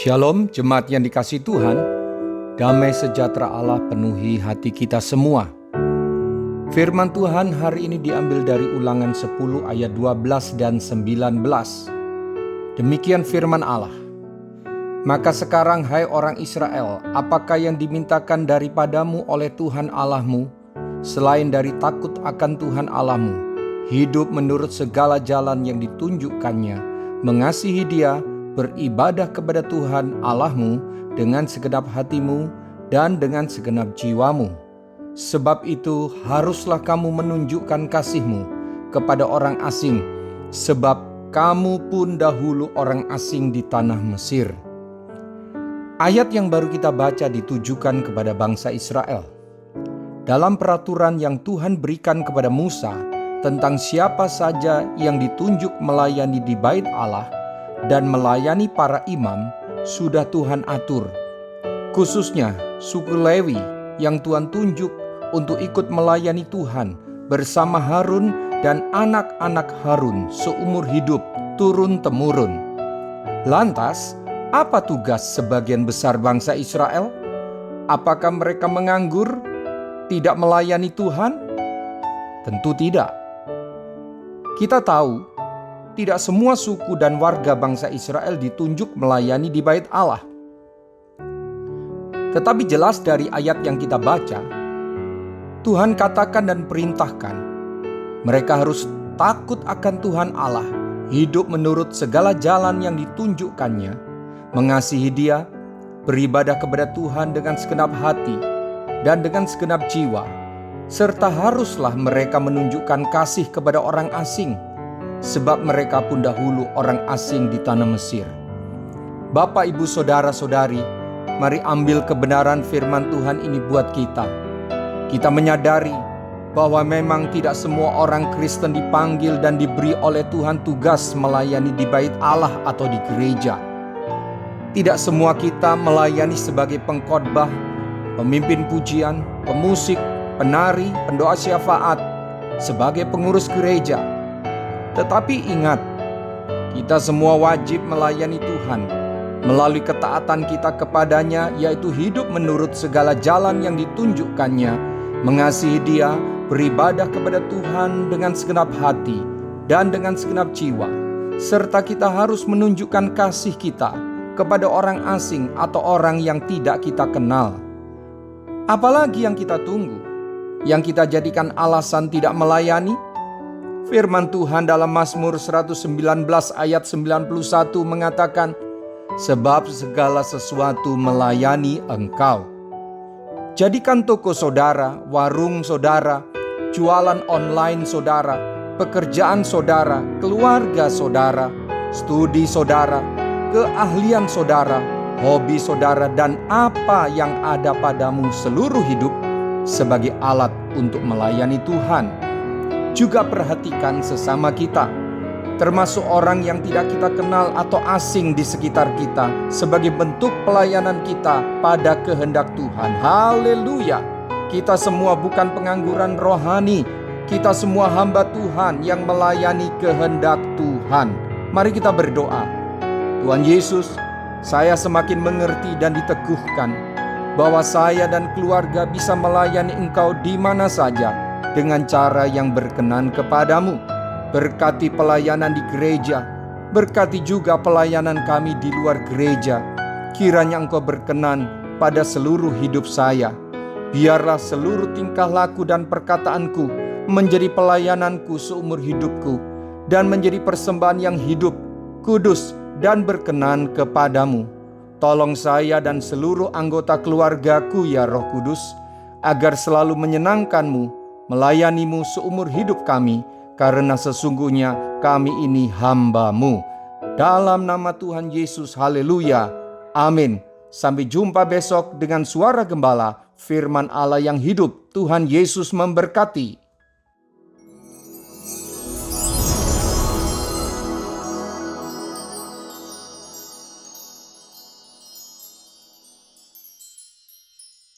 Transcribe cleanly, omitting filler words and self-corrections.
Shalom, jemaat yang dikasihi Tuhan. Damai sejahtera Allah penuhi hati kita semua. Firman Tuhan hari ini diambil dari Ulangan 10 ayat 12 dan 19. Demikian firman Allah. Maka sekarang hai orang Israel, apakah yang dimintakan daripadamu oleh Tuhan Allahmu, selain dari takut akan Tuhan Allahmu, hidup menurut segala jalan yang ditunjukkannya, mengasihi Dia, beribadah kepada Tuhan Allahmu dengan segenap hatimu dan dengan segenap jiwamu. Sebab itu haruslah kamu menunjukkan kasihmu kepada orang asing, sebab kamu pun dahulu orang asing di tanah Mesir. Ayat yang baru kita baca ditujukan kepada bangsa Israel. Dalam peraturan yang Tuhan berikan kepada Musa tentang siapa saja yang ditunjuk melayani di bait Allah dan melayani para imam, sudah Tuhan atur. Khususnya suku Lewi yang Tuhan tunjuk untuk ikut melayani Tuhan bersama Harun dan anak-anak Harun seumur hidup turun-temurun. Lantas, apa tugas sebagian besar bangsa Israel? Apakah mereka menganggur, tidak melayani Tuhan? Tentu tidak. Kita tahu tidak semua suku dan warga bangsa Israel ditunjuk melayani di bait Allah. Tetapi jelas dari ayat yang kita baca, Tuhan katakan dan perintahkan, mereka harus takut akan Tuhan Allah, hidup menurut segala jalan yang ditunjukkannya, mengasihi Dia, beribadah kepada Tuhan dengan segenap hati dan dengan segenap jiwa, serta haruslah mereka menunjukkan kasih kepada orang asing, sebab mereka pun dahulu orang asing di tanah Mesir. Bapak, Ibu, Saudara-saudari, mari ambil kebenaran firman Tuhan ini buat kita. Kita menyadari bahwa memang tidak semua orang Kristen dipanggil dan diberi oleh Tuhan tugas melayani di bait Allah atau di gereja. Tidak semua kita melayani sebagai pengkhotbah, pemimpin pujian, pemusik, penari, pendoa syafaat, sebagai pengurus gereja. Tetapi ingat, kita semua wajib melayani Tuhan melalui ketaatan kita kepadanya, yaitu hidup menurut segala jalan yang ditunjukkannya, mengasihi Dia, beribadah kepada Tuhan dengan segenap hati dan dengan segenap jiwa, serta kita harus menunjukkan kasih kita kepada orang asing atau orang yang tidak kita kenal. Apalagi yang kita tunggu, yang kita jadikan alasan tidak melayani? Firman Tuhan dalam Mazmur 119 ayat 91 mengatakan, sebab segala sesuatu melayani engkau. Jadikan toko saudara, warung saudara, jualan online saudara, pekerjaan saudara, keluarga saudara, studi saudara, keahlian saudara, hobi saudara, dan apa yang ada padamu seluruh hidup sebagai alat untuk melayani Tuhan. Juga perhatikan sesama kita, termasuk orang yang tidak kita kenal atau asing di sekitar kita, sebagai bentuk pelayanan kita pada kehendak Tuhan. Haleluya! Kita semua bukan pengangguran rohani, kita semua hamba Tuhan yang melayani kehendak Tuhan. Mari kita berdoa. Tuhan Yesus, saya semakin mengerti dan diteguhkan bahwa saya dan keluarga bisa melayani Engkau di mana saja dengan cara yang berkenan kepadamu. Berkati pelayanan di gereja, berkati juga pelayanan kami di luar gereja. Kiranya Engkau berkenan pada seluruh hidup saya. Biarlah seluruh tingkah laku dan perkataanku menjadi pelayananku seumur hidupku, dan menjadi persembahan yang hidup, kudus, dan berkenan kepadamu. Tolong saya dan seluruh anggota keluargaku ya Roh Kudus, agar selalu menyenangkan-Mu, melayani-Mu seumur hidup kami, karena sesungguhnya kami ini hamba-Mu. Dalam nama Tuhan Yesus, haleluya, amin. Sampai jumpa besok dengan suara gembala, firman Allah yang hidup. Tuhan Yesus memberkati.